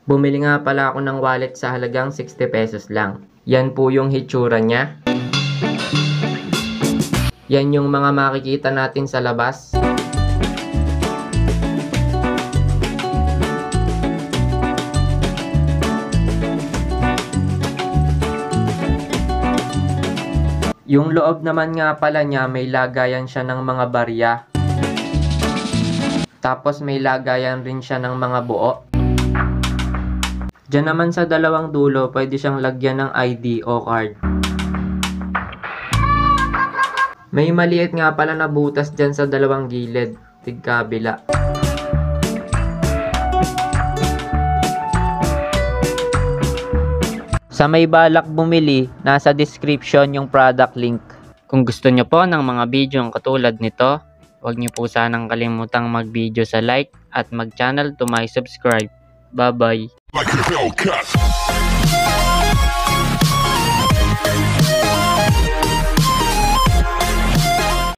Bumili nga pala ako ng wallet sa halagang 60 pesos lang. Yan po yung hitsura niya. Yan yung mga makikita natin sa labas. Yung loob naman nga pala niya, may lagayan siya ng mga barya. Tapos may lagayan rin siya ng mga buo. Diyan naman sa dalawang dulo, pwede siyang lagyan ng ID o card. May maliit nga pala na butas dyan sa dalawang gilid, tigkabila. Sa may balak bumili, nasa description yung product link. Kung gusto nyo po ng mga video katulad nito, huwag nyo po sanang kalimutang mag-video sa like at mag-channel to my subscribe. Bye-bye!